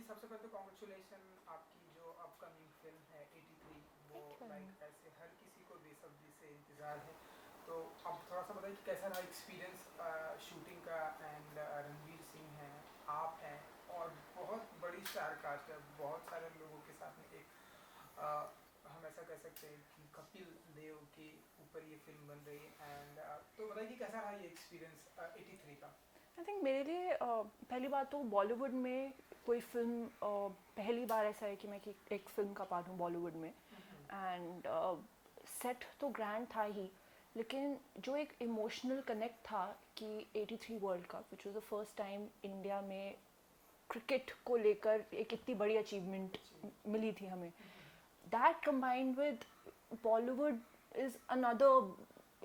सबसे पहले तो कॉन्ग्रेचुलेशन आपकी जो अपकमिंग फिल्म है 83, वो Thank you very like much. ऐसे हर किसी को बेसब्री से इंतज़ार है। तो अब थोड़ा सा बताइए कि कैसा रहा एक्सपीरियंस शूटिंग का। एंड रणवीर सिंह हैं, आप हैं, और बहुत बड़ी स्टार कास्ट है, बहुत सारे लोगों के साथ में एक हम ऐसा कह सकते हैं कि कपिल देव के ऊपर ये फिल्म बन रही है। एंड तो बताइए कि कैसा रहा ये एक्सपीरियंस 83 का। आई थिंक मेरे लिए पहली बात तो बॉलीवुड में कोई फिल्म पहली बार ऐसा है कि मैं एक फिल्म का पार्ट हूँ बॉलीवुड में। एंड सेट तो ग्रैंड था ही, लेकिन जो एक इमोशनल कनेक्ट था कि 83 world cup which was the first time India में क्रिकेट को लेकर एक इतनी बड़ी अचीवमेंट मिली थी हमें, that combined with Bollywood is another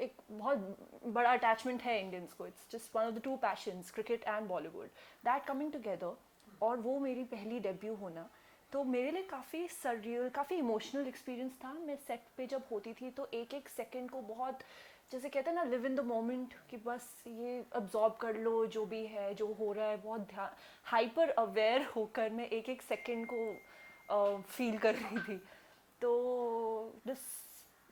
एक बहुत बड़ा अटैचमेंट है इंडियंस को। It's just one of the two patience, cricket and Bollywood, that coming together. और वो मेरी पहली डेब्यू होना, तो मेरे लिए काफ़ी सररियल, काफ़ी इमोशनल एक्सपीरियंस था। मैं सेट पे जब होती थी तो एक एक सेकंड को बहुत, जैसे कहते हैं ना, लिव इन द मोमेंट, कि बस ये अब्जॉर्ब कर लो जो भी है, जो हो रहा है, बहुत ध्यान, हाइपर अवेयर होकर मैं एक एक सेकंड को फील कर रही थी। तो this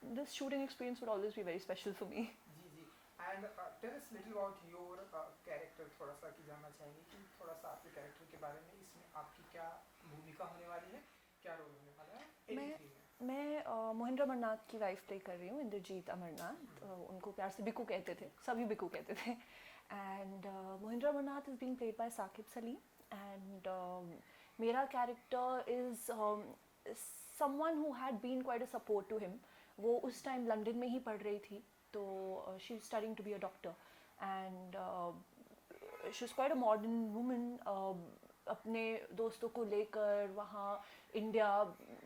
this shooting experience would always be very special for me. जी जी। And tell us little about your character, थोड़ा सा कि जानना चाहेंगे कि थोड़ा सा आपके कैरेक्टर के बारे में, इसमें आपकी क्या भूमिका होने वाली है, क्या रोल होने वाला है मैं 83 में। मैं मोहिंद्र अमरनाथ की वाइफ प्ले कर रही हूँ, इंद्रजीत अमरनाथ। उनको प्यार से बिकू कहते थे, सभी बिकू कहते थे। And Mohinder Amarnath is being played by Saqib Saleem. And मेरा character is someone who had been quite a support to him. वो उस टाइम लंदन में ही पढ़ रही थी, तो she is studying to be a doctor. And she is quite a modern woman. अपने दोस्तों को लेकर वहाँ इंडिया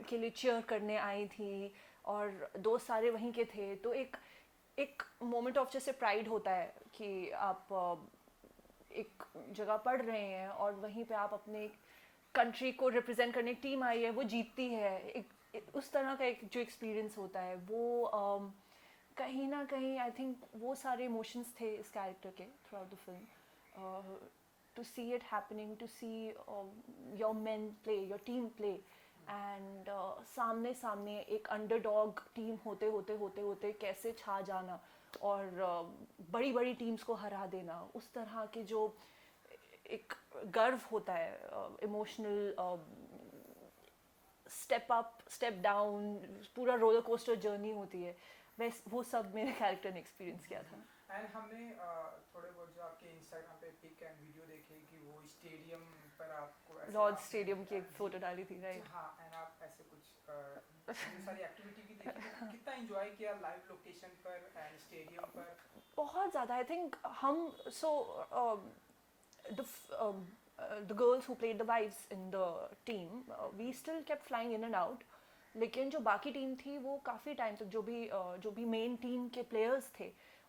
के लिए चीयर करने आई थी, और दोस्त सारे वहीं के थे। तो एक एक मोमेंट ऑफ जैसे प्राइड होता है कि आप एक जगह पढ़ रहे हैं और वहीं पे आप अपने कंट्री को रिप्रेजेंट करने, एक टीम आई है, वो जीतती है, एक उस तरह का एक जो एक्सपीरियंस होता है वो कहीं ना कहीं आई थिंक वो सारे इमोशंस थे इस कैरेक्टर के throughout the film. To see it happening, to see your men play, your team play, and सामने सामने एक अंडरडॉग टीम होते होते होते होते कैसे छा जाना और बड़ी बड़ी टीम्स को हरा देना, उस तरह के जो एक गर्व होता है, emotional step up step down, पूरा रोलर कोस्टर जर्नी होती है, वैस वो सब मेरे कैरेक्टर ने एक्सपीरियंस जी किया जी। था। एंड हमने थोड़े बहुत जो आपके इंस्टाग्राम पे पिक एंड वीडियो देखे कि वो स्टेडियम पर आपको ऐसे लॉर्ड आपने स्टेडियम की एक जी फ़ोटो डाली थी, जी राइट। हाँ। एंड आप ऐसे कुछ ढेर सारी एक्टिविटी भी देखी, तो कितना एंजॉय किया लाइव लोकेशन पर एंड स्टेडियम पर। बहुत ज़्यादा आई थिंक हम, सो the the girls who played the wives in the team, we still kept flying in and out. लेकिन जो बाकी टीम थी वो काफ़ी टाइम तक, जो भी मेन टीम के प्लेयर्स थे,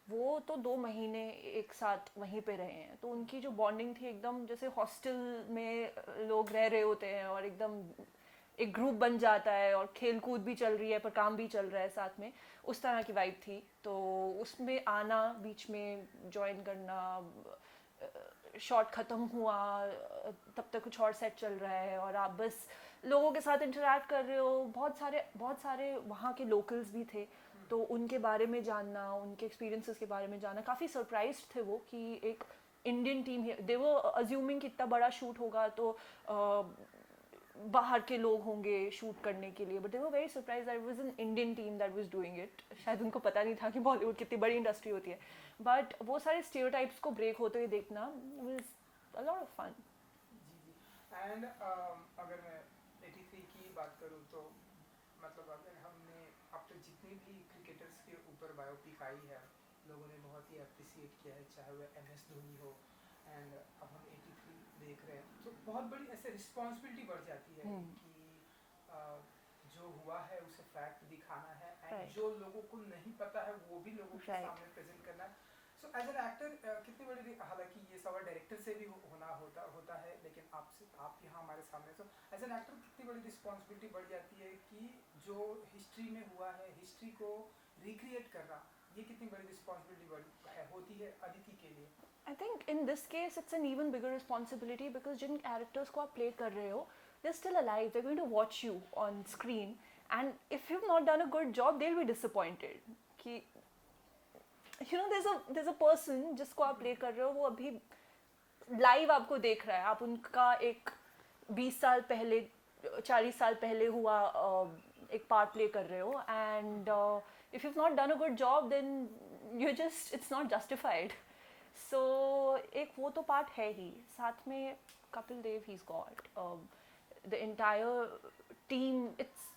वो तो 2 महीने एक साथ वहीं पे रहे हैं। तो उनकी जो बॉन्डिंग थी एकदम जैसे हॉस्टल में लोग रह रहे होते हैं और एकदम एक ग्रुप बन जाता है और खेल कूद भी चल रही है पर काम भी चल रहा है साथ में, उस तरह की वाइब थी। तो उसमें आना, बीच में ज्वाइन करना, शॉट ख़त्म हुआ, तब तक कुछ और सेट चल रहा है और आप बस लोगों के साथ इंटरेक्ट कर रहे हो। बहुत सारे वहाँ के लोकल्स भी थे, तो उनके बारे में जानना, उनके एक्सपीरियंसेस के बारे में जानना, काफ़ी सरप्राइज्ड थे वो कि एक इंडियन टीम है। दे वो अज्यूमिंग कि इतना बड़ा शूट होगा तो बाहर के लोग होंगे शूट करने के लिए, but they were very surprise that was an Indian team that was doing it. शायद उनको पता नहीं था कि बॉलीवुड कितनी बड़ी इंडस्ट्री होती है, बट वो सारे स्टीरियोटाइप्स को ब्रेक होते हुए देखना was a lot of fun. जी जी। एंड अगर मैं 83 की बात करूँ तो मतलब अगर हमने अब तक जितने भी क्रिकेटर्स के ऊपर बायोपिक आई है, लोगों ने बहुत ही अप्रिसिएट किया है, चाहे वह MS धोनी हो। एंड अब हम 83 देख रहे हैं, तो बहुत बड़ी ऐसे रिस्पॉन्सिबिलिटी बढ़ जाती है कि जो हुआ है उसे फैक्ट दिखाना है, एंड राइट, जो लोगों को नहीं पता है वो भी लोगों के राइट। सामने प्रेजेंट करना है। सो एज एन एक्टर कितनी बड़ी, हालांकि ये सवाल डायरेक्टर से भी होना होता है, लेकिन आपसे, आप यहाँ हमारे सामने, तो एज एन एक्टर कितनी बड़ी रिस्पॉन्सिबिलिटी बढ़ जाती है कि जो हिस्ट्री में हुआ है, हिस्ट्री को रिक्रिएट करना, ये कितनी बड़ी रिस्पॉन्सिबिलिटी होती है अदिति के लिए। I think in this case it's an even bigger responsibility, because जिन कैरेक्टर्स को आप प्ले कर रहे हो they're still alive, they're going to watch you on screen, and if you've not done a good job they'll be disappointed कि there's a person जिसको आप play कर रहे हो, वो अभी लाइव आपको देख रहा है, आप उनका एक 20 साल पहले 40 साल पहले हुआ एक पार्ट प्ले कर रहे हो, and if you not done a good job then you just it's not justified. So एक वो तो पार्ट है ही, साथ में Kapil Dev he is god, the entire team, it's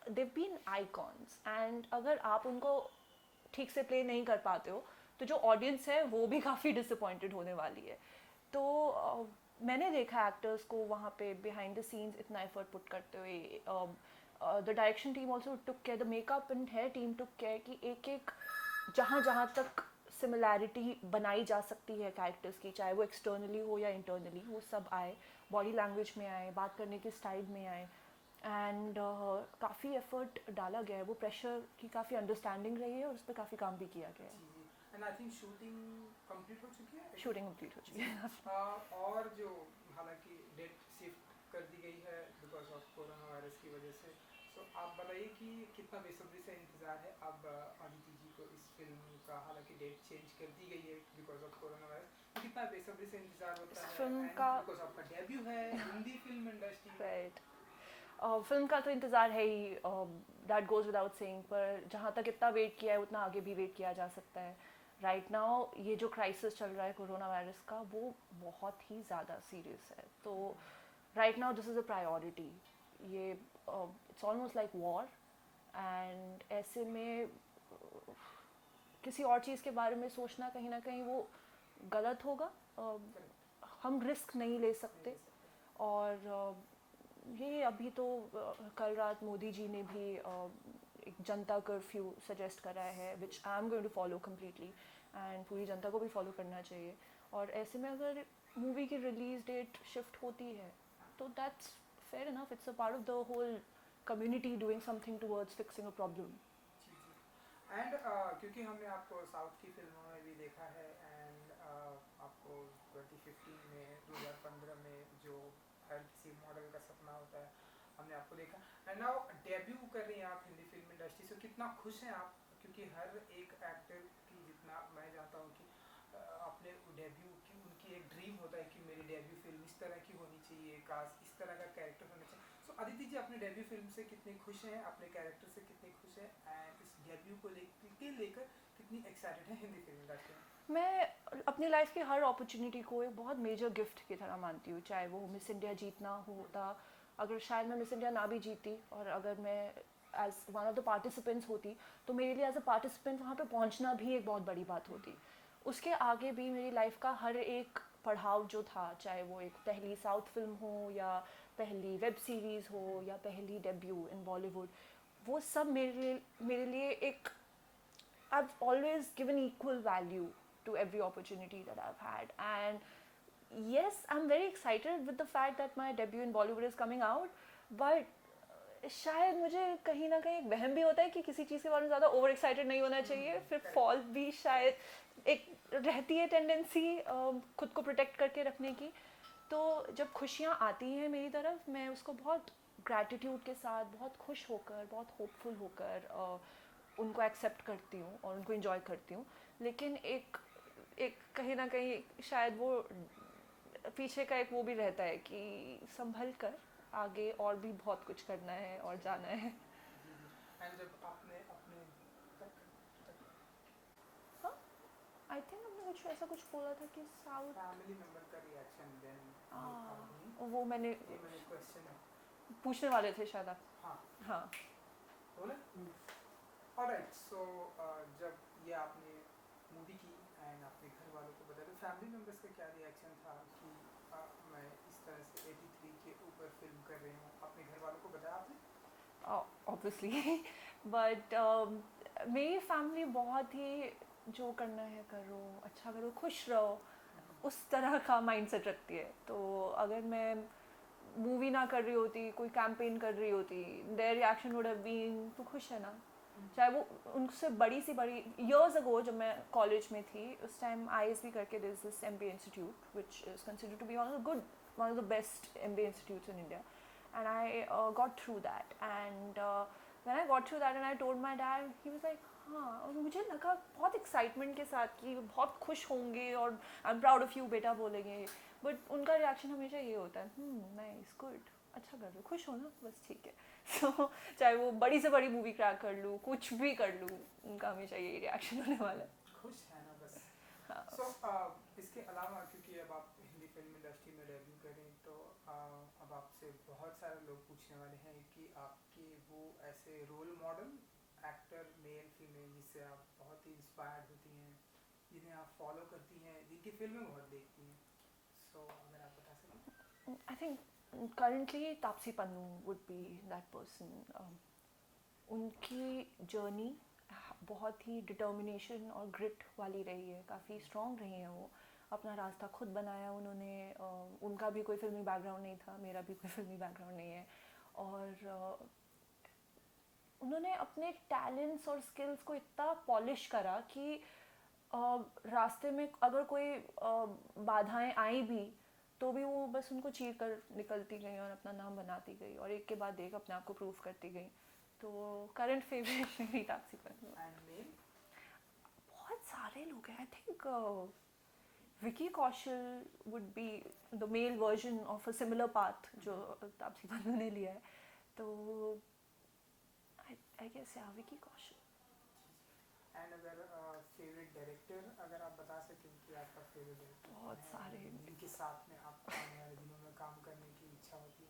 they've been icons, and अगर आप उनको ठीक से प्ले नहीं कर पाते हो तो जो ऑडियंस है वो भी काफ़ी डिसअपॉइंटेड होने वाली है. तो मैंने देखा एक्टर्स को वहाँ पे बिहाइंड द सीन्स इतना एफर्ट पुट करते हुए. The direction team also took care, the makeup and hair team took care कि एक एक जहाँ जहाँ तक सिमिलैरिटी बनाई जा सकती है कैरेक्टर्स की, चाहे वो एक्सटर्नली हो या इंटरनली, वो सब आए, बॉडी लैंग्वेज में आए, बात करने के स्टाइल में आए, एंड काफ़ी एफर्ट डाला गया है. वो प्रेशर की काफ़ी अंडरस्टैंडिंग रही है और उस पर काफ़ी काम भी किया गया है. And I think shooting complete हो चुकी है. शूटिंग कंप्लीट हो चुकी है. और जो हालांकि डेट शिफ्ट कर दी गई है बिकॉज ऑफ कोरोना वायरस की वजह से, तो आप बताइए कि कितना बेसब्री से इंतज़ार है अब आदित्य जी को इस फिल्म का. हालांकि डेट चेंज कर दी गई है बिकॉज ऑफ कोरोना वायरस, कितना बेसब्री से इंतज़ार होता है फिल्म का, बिकॉज आपका डेब्यू है Hindi film industry. Right. Film का तो इंतज़ार है ही, दैट गोज़ विदाउट सेइंग, पर जहाँ तक इतना वेट किया है उतना आगे भी वेट किया जा सकता है. राइट नाउ ये जो क्राइसिस चल रहा है कोरोना वायरस का, वो बहुत ही ज़्यादा सीरियस है. तो right now this is a priority. ये it's almost like war, and ऐसे में किसी और चीज़ के बारे में सोचना कहीं ना कहीं वो गलत होगा. हम रिस्क नहीं ले सकते. और ये अभी तो कल रात मोदी जी ने भी एक जनता कर्फ्यू सजेस्ट करा है, which I am going to follow completely, and पूरी जनता को भी फॉलो करना चाहिए. और ऐसे में अगर मूवी की रिलीज डेट शिफ्ट होती है तो that's fair enough. It's a part of the whole community doing something towards fixing a problem. And क्योंकि हमने आपको साउथ की फिल्मों में भी देखा है, एंड आपको 2015 में 2015 में जो हर किसी मॉडल का सपना होता है हमने आपको देखा, एंड नाउ डेब्यू कर रही हैं आप हिंदी फिल्म इंडस्ट्री से. कितना खुश हैं आप, क्योंकि हर एक एक्टर की, जितना मैं जानता हूँ कि अपने डेब्यू की उनकी एक ड्रीम होता है कि मेरी डेब्यू फिल्म इस तरह की होनी चाहिए, काश इस तरह का कैरेक्टर होना चाहिए. सो अदिति जी अपने डेब्यू फिल्म से कितने खुश हैं, अपने कैरेक्टर से कितने खुश हैं, एंड इस डेब्यू को लेकर कितनी एक्साइटेड है हिंदी फिल्म इंडस्ट्री में? मैं अपनी लाइफ की हर अपॉर्चुनिटी को एक बहुत मेजर गिफ्ट की तरह मानती हूँ. चाहे वो मिस इंडिया जीतना होता, अगर शायद मैं मिस इंडिया ना भी जीती और अगर मैं as one of the participants होती, तो मेरे लिए एज अ पार्टिसिपेंट वहाँ पे पहुँचना भी एक बहुत बड़ी बात होती. उसके आगे भी मेरी लाइफ का हर एक पड़ाव जो था, चाहे वो एक पहली साउथ फिल्म हो या पहली वेब सीरीज़ हो या पहली डेब्यू इन बॉलीवुड, वो सब मेरे लिए एक I've always given equal value to every opportunity that I've had, and yes, I'm very excited with the fact that my debut in Bollywood is coming out, but शायद मुझे कहीं ना कहीं एक वहम भी होता है कि किसी चीज़ के बारे में ज़्यादा ओवर एक्साइटेड नहीं होना चाहिए. फिर फॉल भी शायद एक रहती है टेंडेंसी खुद को प्रोटेक्ट करके रखने की. तो जब खुशियाँ आती हैं मेरी तरफ, मैं उसको बहुत ग्रैटिट्यूड के साथ, बहुत खुश होकर, बहुत होपफुल होकर उनको एक्सेप्ट करती हूँ और उनको इन्जॉय करती हूँ. लेकिन एक कहीं ना कहीं शायद वो पीछे का एक वो भी रहता है कि संभल कर आगे और भी बहुत कुछ करना है और जाना है. एंड जब आपने अपने हाँ, आई थिंक हमने कुछ ऐसा कुछ बोला था कि साउथ फैमिली मेंबर का रिएक्शन, देन वो मैंने क्वेश्चन पूछने वाले थे शायद आप. हाँ हाँ बोले. ऑलराइट. सो जब ये आपने मूवी की एंड अपने घर वालों को बताया, तो फैमिली मेंबर्स का क्या रिएक्शन था कि मैं इस तरह से 83 के ऊपर फिल्म कर रही हूँ? अपने घर वालों को बताया आपने? ऑब्वियसली. बट मेरी फैमिली बहुत ही जो करना है करो, अच्छा करो, खुश रहो, उस तरह का माइंडसेट रखती है. तो अगर मैं मूवी ना कर रही होती, कोई कैंपेन कर रही होती, their reaction would have been तू खुश है ना. चाहे वो उनसे बड़ी ईयर्स अगो जब मैं कॉलेज में थी, उस टाइम ISB करके there is this MBA institute which is considered to be one of the best MBA institutes in India, and I got through that. And when I got through that and I told my dad, he was like, हाँ, और मुझे लगा बहुत excitement के साथ कि बहुत खुश होंगे और I am proud of you बेटा बोलेंगे, बट उनका रिएक्शन हमेशा ये होता है, नाइस, गुड, अच्छा कर लो, खुश हो ना, बस ठीक है. सो चाहे वो बड़ी से बड़ी मूवी क्रैक कर लूँ, कुछ भी कर लूँ, उनका हमेशा यही रिएक्शन होने वाला है. खुश है ना बस. हाँ. सो इसके अलावा क्योंकि अब आप हिंदी फिल्म इंडस्ट्री में डेब्यू करें तो अब आपसे बहुत सारे लोग पूछने वाले हैं कि आपके वो ऐसे role model actor male female जिससे आप बहुत ही इंस्पायर्ड होती हैं, जिन्हें आप फॉलो करती हैं, जिनकी फिल्में बहुत देखती हैं, सो अगर आप बता सकें. I think currently Tapsi Pannu would be that person. उनकी जर्नी बहुत ही डिटर्मिनेशन और ग्रिट वाली रही है, काफ़ी स्ट्रॉन्ग रही हैं वो. अपना रास्ता खुद बनाया उन्होंने. उनका भी कोई फिल्मी बैकग्राउंड नहीं था, मेरा भी कोई फिल्मी बैकग्राउंड नहीं है, और उन्होंने अपने टैलेंट्स और स्किल्स को इतना पॉलिश करा कि रास्ते में अगर कोई बाधाएं आई भी तो भी वो बस उनको चीर कर निकलती गई और अपना नाम बनाती गई और एक के बाद एक अपने आप को प्रूव करती गई. तो करंट फेवरेट मेरी तापसी पन्नू. बहुत सारे लोग हैं. I think Vicky Kaushal would be the male version of a similar path जो तापसी पन्नू ने लिया है. तो आई गेस या विकी कौशल. एंड अगर फेवरेट डायरेक्टर अगर आप बता सकें कि आपका फेवरेट डायरेक्टर बहुत सारे. जिनके साथ में आपको आने वाले दिनों में काम करने की इच्छा होती है.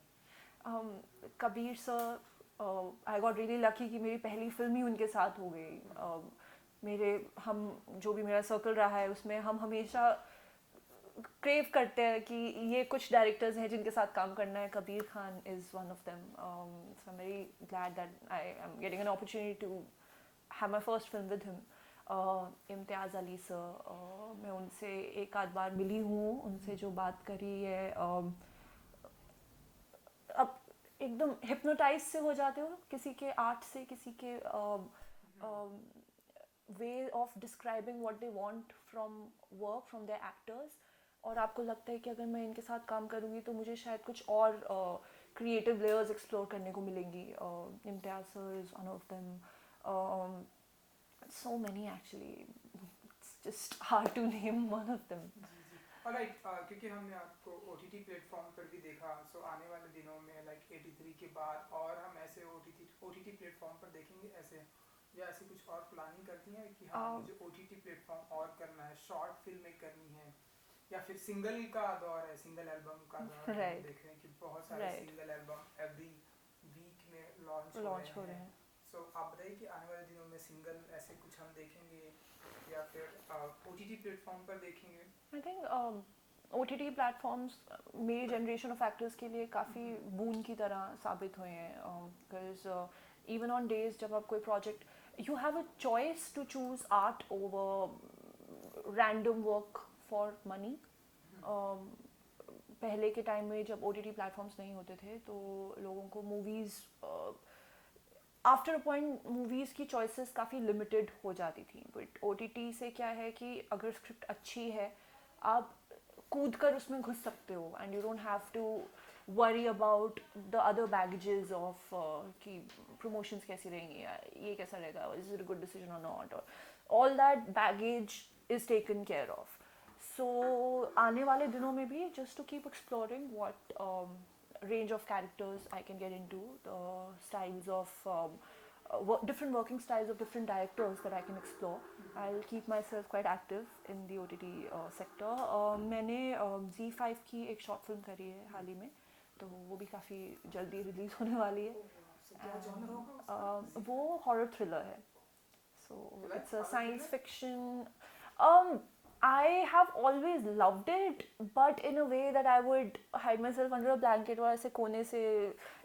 Kabir sir, I got really lucky कि मेरी पहली फिल्म ही उनके साथ हो गई. हम जो भी मेरा सर्कल रहा है उसमें हम हमेशा क्रेव करते हैं कि ये कुछ डायरेक्टर्स हैं जिनके साथ काम करना है. Kabir Khan is one of them. So I am very glad that I am getting an opportunity to have my first film with him. Imtiaz Ali sir, मैं उनसे एक आध बार मिली हूँ, उनसे जो बात करी है, अब एकदम हिप्नोटाइज से हो जाते हो किसी के आर्ट से, किसी के way of describing what they want from work, from their actors, और आपको लगता है कि अगर मैं इनके साथ काम करूँगी तो मुझे शायद कुछ और क्रिएटिव लेयर्स एक्सप्लोर करने को मिलेंगी. Imtiaz sir is one of them. So many actually, it's just hard to name one of them. Alright, क्योंकि हमने आपको OTT प्लेटफॉर्म पर भी देखा, सो आने वाले दिनों में लाइक 83 के बाद और हम ऐसे OTT प्लेटफॉर्म पर देखेंगे ऐसे, या ऐसी कुछ और प्लानिंग करती हैं कि हाँ मुझे OTT प्लेटफॉर्म और करना है, शॉर्ट फिल्में करनी है, या फिर सिंगल का दौर है, सिंगल एल्बम का दौर है. Right. देख रहे हैं कि बहुत सारे Right. Single album every week में लॉन्च हो रहे हैं. सो आप बताइए कि आने वाले दिनों में सिंगल ऐसे कुछ हम देखेंगे या फिर OTT प्लेटफॉर्म पर देखेंगे. I think OTT प्लेटफॉर्म्स मेरी जनरेशन ऑफ एक्टर्स के लिए काफ़ी बून की तरह साबित हुए हैं. बिकॉज इवन ऑन डेज जब आप कोई project, you have a choice to choose art over random work for money. पहले के टाइम में जब OTT प्लेटफॉर्म्स नहीं होते थे तो लोगों को movies, after a point movies की चॉइसेस काफ़ी लिमिटेड हो जाती थी. बट OTT से क्या है कि अगर स्क्रिप्ट अच्छी है आप कूद कर उसमें घुस सकते हो, and you don't have to worry about the other baggages of कि प्रमोशंस कैसी रहेंगी, ये कैसा रहेगा, is it a good decision और नॉट, और all that baggage is taken care of. So आने वाले दिनों में भी just to keep exploring what range of characters I can get into, the styles of different working styles of different directors that I can explore. I'll keep myself quite active in the OTT sector. मैंने Z5 की एक short film करी है हाल ही में, तो वो भी काफ़ी जल्दी रिलीज होने वाली है. वो हॉरर थ्रिलर है. So it's a science fiction. I have always loved it, but in a way that I would hide myself under a blanket और ऐसे कोने से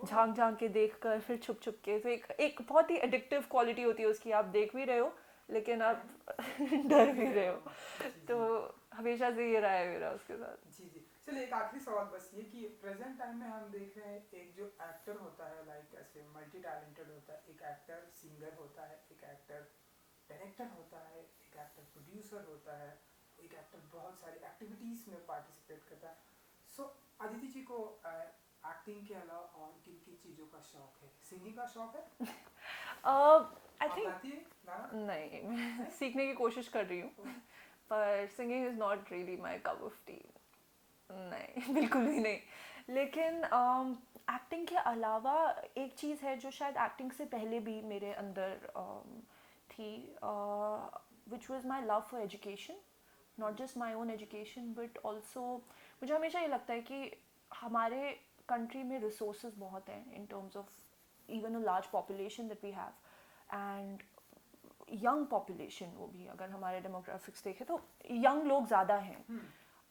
झांक के देख कर फिर छुप के, तो एक बहुत ही एडिक्टिव क्वालिटी होती है उसकी. आप देख भी रहे हो लेकिन आप डर भी रहे हो. तो हमेशा से ये रहा है मेरा उसके साथ. जी. चलिए एक आखिरी सवाल बस ये कि प्रेजेंट टाइम में हम देख रहे हैं एक जो एक्टर होता है लाइक ऐसे मल्टी टैलेंटेड होता है, एक एक्टर सिंगर होता है, एक एक्टर डायरेक्टर होता है, एक एक्टर प्रोड्यूसर होता है, एक एक्टर बहुत सारी एक्टिविटीज़ में पार्टिसिपेट करता है. सो अदिति जी को एक्टिंग के अलावा और किन किन चीज़ों का शौक है? सिंगिंग का शौक है? आई आप थिंक गाती है गाना? नहीं, मैं सीखने की कोशिश कर रही हूँ, पर singing is not really my cup of T. नहीं, बिल्कुल भी नहीं। लेकिन एक्टिंग के अलावा एक चीज़ है जो शायद एक्टिंग से पहले भी मेरे अंदर थी, which was my love for education, not just my own education but also मुझे हमेशा ये लगता है कि हमारे कंट्री में रिसोर्सेज बहुत हैं in terms of even a large population that we have and young population, वो भी अगर हमारे डेमोग्राफिक्स देखें तो यंग लोग ज़्यादा हैं।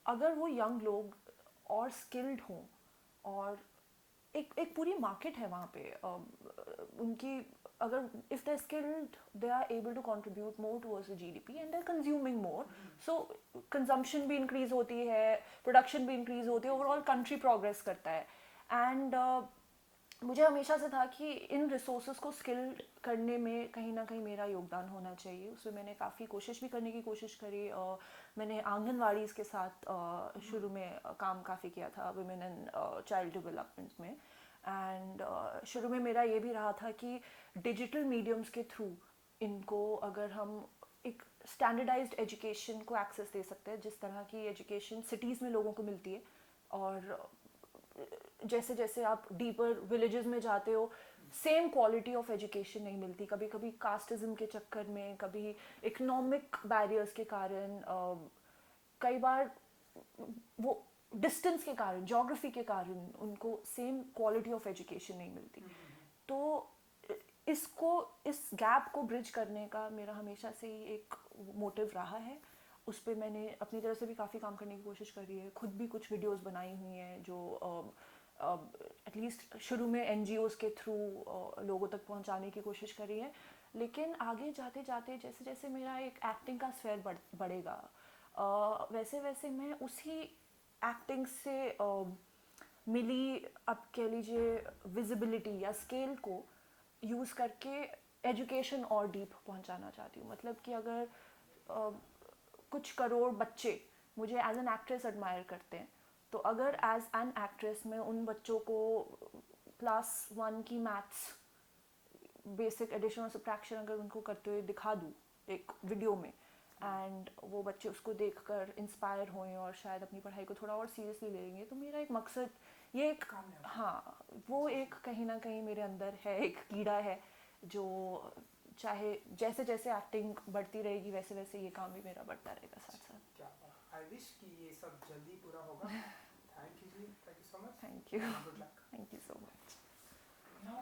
अगर वो यंग लोग और स्किल्ड हों और एक पूरी मार्केट है वहाँ पे, उनकी अगर if they skilled they are able to contribute more towards the GDP and they are consuming more, so consumption भी इंक्रीज होती है, प्रोडक्शन भी इंक्रीज होती है, ओवरऑल कंट्री प्रोग्रेस करता है। एंड मुझे हमेशा से था कि इन रिसोर्सेज को स्किल्ड करने में कहीं ना कहीं मेरा योगदान होना चाहिए। उसमें मैंने काफ़ी कोशिश भी करने की कोशिश करी। मैंने आंगनवाड़ीज़ के साथ शुरू में काम काफ़ी किया था वुमेन एंड चाइल्ड डेवलपमेंट में। एंड शुरू में मेरा ये भी रहा था कि डिजिटल मीडियम्स के थ्रू इनको अगर हम एक स्टैंडर्डाइज्ड एजुकेशन को एक्सेस दे सकते हैं, जिस तरह की एजुकेशन सिटीज़ में लोगों को मिलती है, और जैसे जैसे आप डीपर विलेजेस में जाते हो सेम क्वालिटी ऑफ एजुकेशन नहीं मिलती। कभी कभी कास्टिज्म के चक्कर में, कभी इकोनॉमिक बैरियर्स के कारण, कई बार वो डिस्टेंस के कारण, ज्योग्राफी के कारण उनको सेम क्वालिटी ऑफ एजुकेशन नहीं मिलती। तो इस गैप को ब्रिज करने का मेरा हमेशा से ही एक मोटिव रहा है। उस पर मैंने अपनी तरफ से भी काफ़ी काम करने की कोशिश करी है, खुद भी कुछ वीडियोस बनाई हुई हैं जो एटलीस्ट शुरू में एनजीओज़ के थ्रू लोगों तक पहुंचाने की कोशिश करी है। लेकिन आगे जाते जाते जैसे जैसे मेरा एक एक्टिंग का स्फेयर बढ़ेगा, वैसे वैसे मैं उसी एक्टिंग से मिली, आप कह लीजिए, विजिबिलिटी या स्केल को यूज़ करके एजुकेशन और डीप पहुंचाना चाहती हूँ। मतलब कि अगर कुछ करोड़ बच्चे मुझे एज एन एक्ट्रेस एडमायर करते हैं, तो अगर एज एन एक्ट्रेस मैं उन बच्चों को +1 की मैथ्स बेसिक एडिशन और सब्ट्रैक्शन अगर उनको करते हुए दिखा दूँ एक वीडियो में, एंड वो बच्चे उसको देखकर इंस्पायर हों और शायद अपनी पढ़ाई को थोड़ा और सीरियसली लेंगे, तो मेरा एक मकसद ये एक, हाँ, वो एक कहीं ना कहीं मेरे अंदर है, एक कीड़ा है जो चाहे जैसे जैसे एक्टिंग बढ़ती रहेगी वैसे वैसे ये काम भी मेरा बढ़ता रहेगा साथ साथ। क्या आई विश कि ये सब जल्दी पूरा होगा। Thank you ji, thank you so much. Thank you, good luck. Thank you so much. Now